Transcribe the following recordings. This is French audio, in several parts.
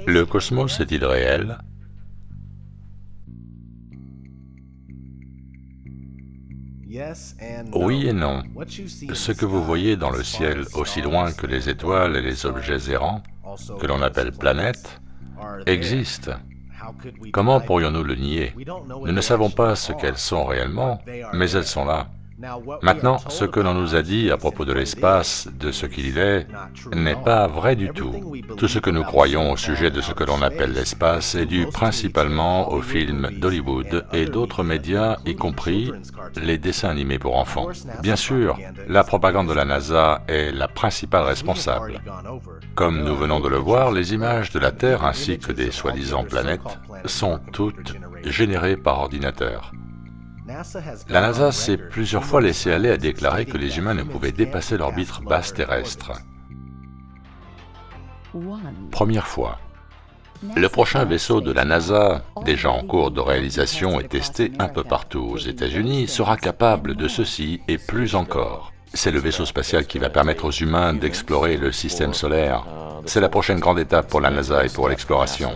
Le cosmos est-il réel? Oui et non. Ce que vous voyez dans le ciel, aussi loin que les étoiles et les objets errants, que l'on appelle planètes, existe. Comment pourrions-nous le nier? Nous ne savons pas ce qu'elles sont réellement, mais elles sont là. Maintenant, ce que l'on nous a dit à propos de l'espace, de ce qu'il est, n'est pas vrai du tout. Tout ce que nous croyons au sujet de ce que l'on appelle l'espace est dû principalement aux films d'Hollywood et d'autres médias, y compris les dessins animés pour enfants. Bien sûr, la propagande de la NASA est la principale responsable. Comme nous venons de le voir, les images de la Terre ainsi que des soi-disant planètes sont toutes générées par ordinateur. La NASA s'est plusieurs fois laissée aller à déclarer que les humains ne pouvaient dépasser l'orbite basse terrestre. Première fois. Le prochain vaisseau de la NASA, déjà en cours de réalisation et testé un peu partout aux États-Unis, sera capable de ceci et plus encore. C'est le vaisseau spatial qui va permettre aux humains d'explorer le système solaire. C'est la prochaine grande étape pour la NASA et pour l'exploration.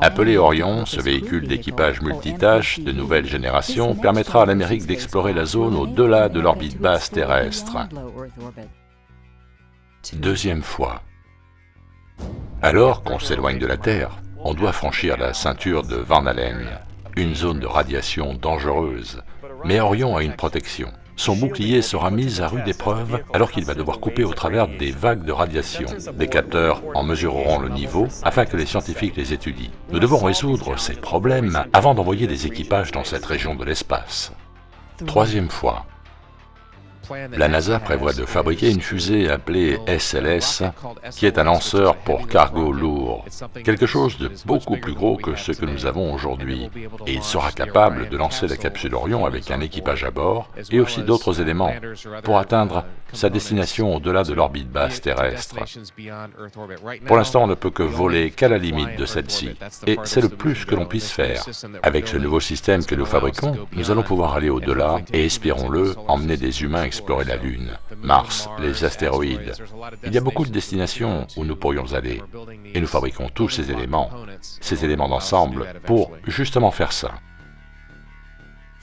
Appelé Orion, ce véhicule d'équipage multitâche de nouvelle génération permettra à l'Amérique d'explorer la zone au-delà de l'orbite basse terrestre. Deuxième fois. Alors qu'on s'éloigne de la Terre, on doit franchir la ceinture de Van Allen, une zone de radiation dangereuse. Mais Orion a une protection. Son bouclier sera mis à rude épreuve alors qu'il va devoir couper au travers des vagues de radiation. Des capteurs en mesureront le niveau afin que les scientifiques les étudient. Nous devons résoudre ces problèmes avant d'envoyer des équipages dans cette région de l'espace. Troisième fois. La NASA prévoit de fabriquer une fusée appelée SLS, qui est un lanceur pour cargo lourd, quelque chose de beaucoup plus gros que ce que nous avons aujourd'hui, et il sera capable de lancer la capsule Orion avec un équipage à bord et aussi d'autres éléments pour atteindre sa destination au-delà de l'orbite basse terrestre. Pour l'instant, on ne peut que voler qu'à la limite de celle-ci, et c'est le plus que l'on puisse faire. Avec ce nouveau système que nous fabriquons, nous allons pouvoir aller au-delà et, espérons-le, emmener des humains explorer la Lune, Mars, les astéroïdes. Il y a beaucoup de destinations où nous pourrions aller, et nous fabriquons tous ces éléments d'ensemble, pour justement faire ça.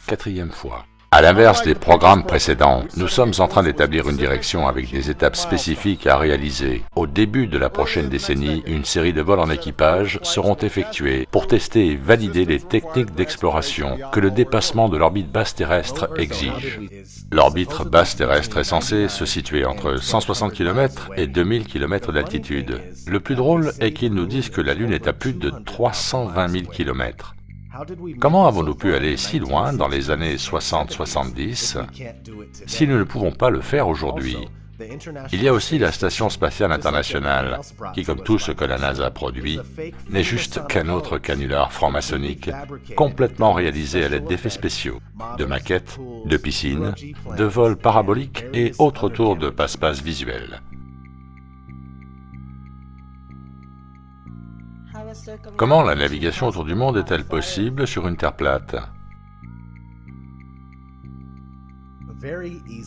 Quatrième fois. À l'inverse des programmes précédents, nous sommes en train d'établir une direction avec des étapes spécifiques à réaliser. Au début de la prochaine décennie, une série de vols en équipage seront effectués pour tester et valider les techniques d'exploration que le dépassement de l'orbite basse terrestre exige. L'orbite basse terrestre est censée se situer entre 160 km et 2000 km d'altitude. Le plus drôle est qu'ils nous disent que la Lune est à plus de 320 000 km. Comment avons-nous pu aller si loin dans les années 60-70 si nous ne pouvons pas le faire aujourd'hui? Il y a aussi la Station spatiale internationale, qui, comme tout ce que la NASA produit, n'est juste qu'un autre canular franc-maçonnique, complètement réalisé à l'aide d'effets spéciaux, de maquettes, de piscines, de vols paraboliques et autres tours de passe-passe visuels. Comment la navigation autour du monde est-elle possible sur une Terre plate?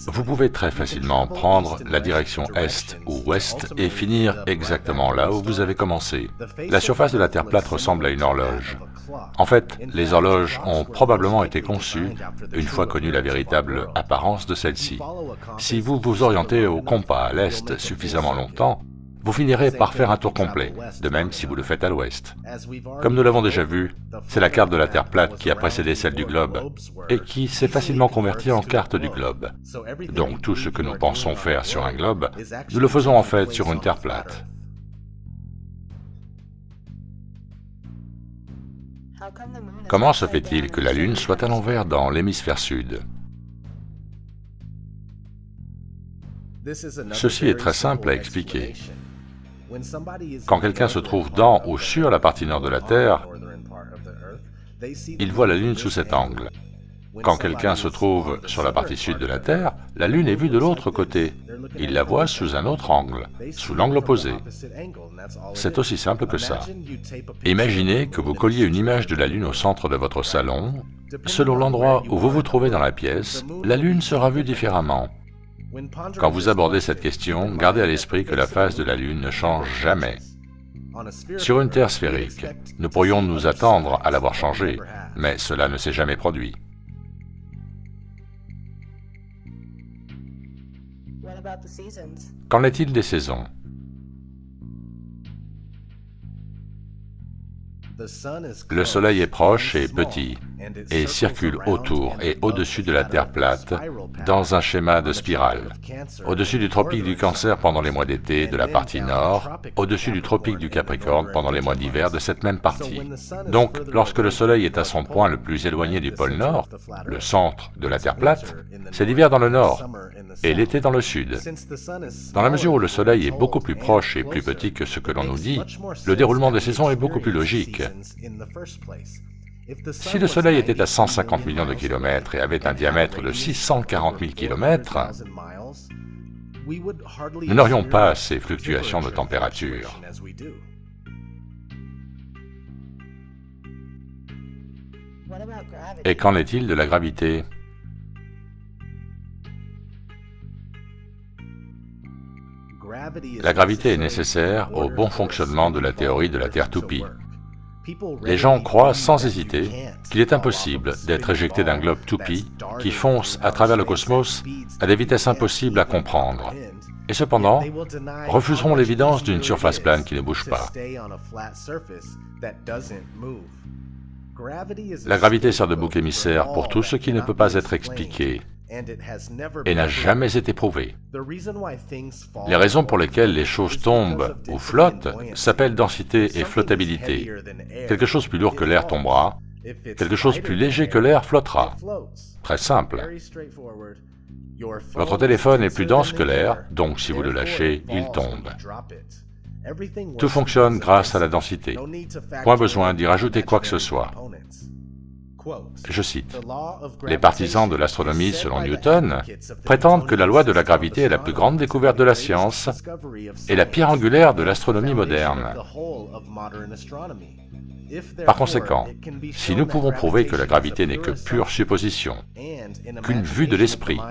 Vous pouvez très facilement prendre la direction est ou ouest et finir exactement là où vous avez commencé. La surface de la Terre plate ressemble à une horloge. En fait, les horloges ont probablement été conçues une fois connue la véritable apparence de celle-ci. Si vous vous orientez au compas à l'est suffisamment longtemps, vous finirez par faire un tour complet, de même si vous le faites à l'ouest. Comme nous l'avons déjà vu, c'est la carte de la Terre plate qui a précédé celle du globe, et qui s'est facilement convertie en carte du globe. Donc tout ce que nous pensons faire sur un globe, nous le faisons en fait sur une Terre plate. Comment se fait-il que la Lune soit à l'envers dans l'hémisphère sud? Ceci est très simple à expliquer. Quand quelqu'un se trouve dans ou sur la partie nord de la Terre, il voit la Lune sous cet angle. Quand quelqu'un se trouve sur la partie sud de la Terre, la Lune est vue de l'autre côté. Il la voit sous un autre angle, sous l'angle opposé. C'est aussi simple que ça. Imaginez que vous colliez une image de la Lune au centre de votre salon. Selon l'endroit où vous vous trouvez dans la pièce, la Lune sera vue différemment. Quand vous abordez cette question, gardez à l'esprit que la phase de la Lune ne change jamais. Sur une Terre sphérique, nous pourrions nous attendre à la voir changer, mais cela ne s'est jamais produit. Qu'en est-il des saisons? Le Soleil est proche et petit, et circule autour et au-dessus de la Terre plate, dans un schéma de spirale. Au-dessus du tropique du Cancer pendant les mois d'été de la partie nord, au-dessus du tropique du Capricorne pendant les mois d'hiver de cette même partie. Donc, lorsque le Soleil est à son point le plus éloigné du pôle Nord, le centre de la Terre plate, c'est l'hiver dans le nord, et l'été dans le sud. Dans la mesure où le Soleil est beaucoup plus proche et plus petit que ce que l'on nous dit, le déroulement des saisons est beaucoup plus logique. Si le Soleil était à 150 millions de kilomètres et avait un diamètre de 640 000 kilomètres, nous n'aurions pas ces fluctuations de température. Et qu'en est-il de la gravité? La gravité est nécessaire au bon fonctionnement de la théorie de la Terre toupie. Les gens croient sans hésiter qu'il est impossible d'être éjecté d'un globe toupie qui fonce à travers le cosmos à des vitesses impossibles à comprendre, et cependant refuseront l'évidence d'une surface plane qui ne bouge pas. La gravité sert de bouc émissaire pour tout ce qui ne peut pas être expliqué et n'a jamais été prouvé. Les raisons pour lesquelles les choses tombent ou flottent s'appellent densité et flottabilité. Quelque chose plus lourd que l'air tombera, quelque chose plus léger que l'air flottera. Très simple. Votre téléphone est plus dense que l'air, donc si vous le lâchez, il tombe. Tout fonctionne grâce à la densité. Point besoin d'y rajouter quoi que ce soit. Je cite, « Les partisans de l'astronomie selon Newton prétendent que la loi de la gravité est la plus grande découverte de la science et la pierre angulaire de l'astronomie moderne. Par conséquent, si nous pouvons prouver que la gravité n'est que pure supposition, qu'une vue de l'esprit,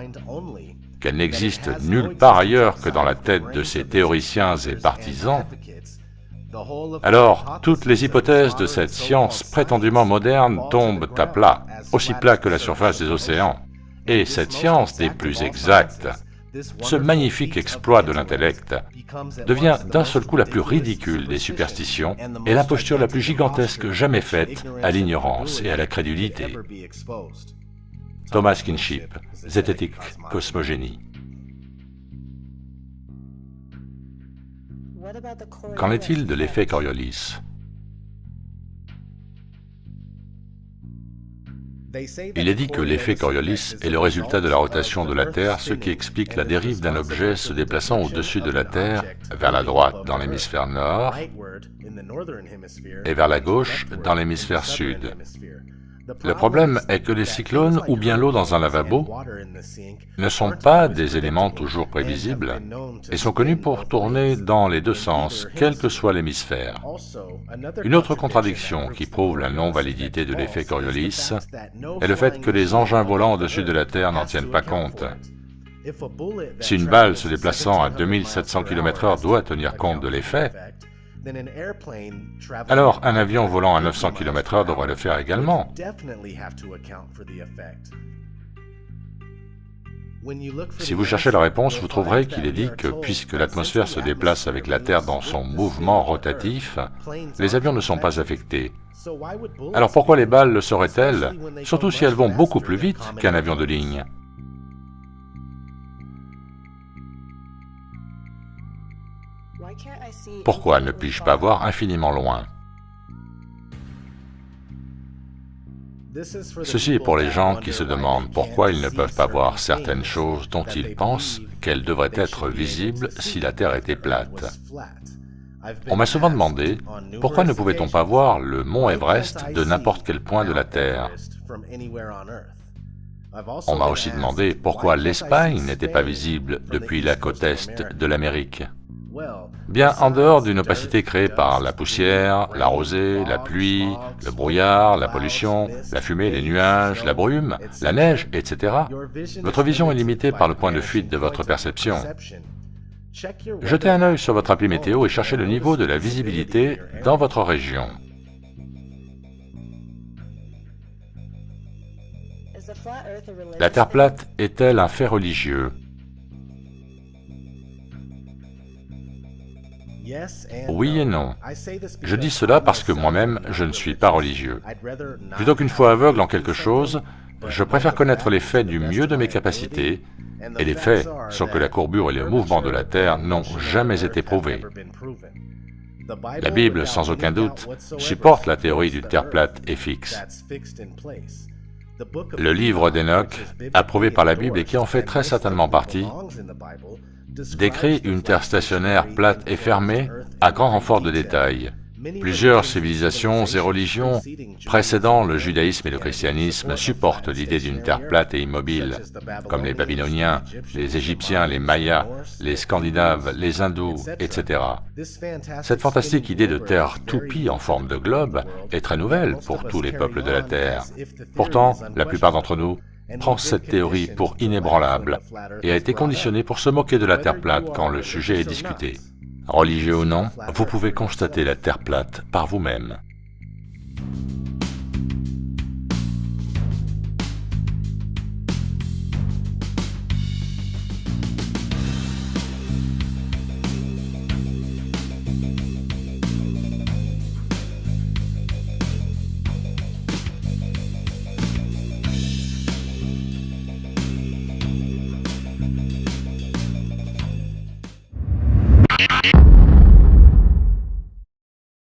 qu'elle n'existe nulle part ailleurs que dans la tête de ces théoriciens et partisans, alors toutes les hypothèses de cette science prétendument moderne tombent à plat, aussi plat que la surface des océans. Et cette science des plus exactes, ce magnifique exploit de l'intellect, devient d'un seul coup la plus ridicule des superstitions et l'imposture la plus gigantesque jamais faite à l'ignorance et à la crédulité. » Thomas Kinship, Zététique Cosmogénie. Qu'en est-il de l'effet Coriolis? Il est dit que l'effet Coriolis est le résultat de la rotation de la Terre, ce qui explique la dérive d'un objet se déplaçant au-dessus de la Terre, vers la droite dans l'hémisphère nord et vers la gauche dans l'hémisphère sud. Le problème est que les cyclones ou bien l'eau dans un lavabo ne sont pas des éléments toujours prévisibles et sont connus pour tourner dans les deux sens, quel que soit l'hémisphère. Une autre contradiction qui prouve la non-validité de l'effet Coriolis est le fait que les engins volants au-dessus de la Terre n'en tiennent pas compte. Si une balle se déplaçant à 2700 km/h doit tenir compte de l'effet, alors un avion volant à 900 km/h devrait le faire également. Si vous cherchez la réponse, vous trouverez qu'il est dit que puisque l'atmosphère se déplace avec la Terre dans son mouvement rotatif, les avions ne sont pas affectés. Alors pourquoi les balles le seraient-elles, surtout si elles vont beaucoup plus vite qu'un avion de ligne? Pourquoi ne puis-je pas voir infiniment loin? Ceci est pour les gens qui se demandent pourquoi ils ne peuvent pas voir certaines choses dont ils pensent qu'elles devraient être visibles si la Terre était plate. On m'a souvent demandé pourquoi ne pouvait-on pas voir le mont Everest de n'importe quel point de la Terre. On m'a aussi demandé pourquoi l'Espagne n'était pas visible depuis la côte est de l'Amérique. Bien, en dehors d'une opacité créée par la poussière, la rosée, la pluie, le brouillard, la pollution, la fumée, les nuages, la brume, la neige, etc., votre vision est limitée par le point de fuite de votre perception. Jetez un œil sur votre appli météo et cherchez le niveau de la visibilité dans votre région. La Terre plate est-elle un fait religieux? Oui et non. Je dis cela parce que moi-même, je ne suis pas religieux. Plutôt qu'une foi aveugle en quelque chose, je préfère connaître les faits du mieux de mes capacités, et les faits sont que la courbure et le mouvement de la Terre n'ont jamais été prouvés. La Bible, sans aucun doute, supporte la théorie d'une Terre plate et fixe. Le livre d'Enoch, approuvé par la Bible et qui en fait très certainement partie, décrit une Terre stationnaire plate et fermée à grand renfort de détails. Plusieurs civilisations et religions précédant le judaïsme et le christianisme supportent l'idée d'une Terre plate et immobile, comme les Babyloniens, les Égyptiens, les Mayas, les Scandinaves, les Hindous, etc. Cette fantastique idée de Terre toupie en forme de globe est très nouvelle pour tous les peuples de la Terre. Pourtant, la plupart d'entre nous prend cette théorie pour inébranlable et a été conditionnée pour se moquer de la Terre plate quand le sujet est discuté. Religieux ou non, vous pouvez constater la Terre plate par vous-même.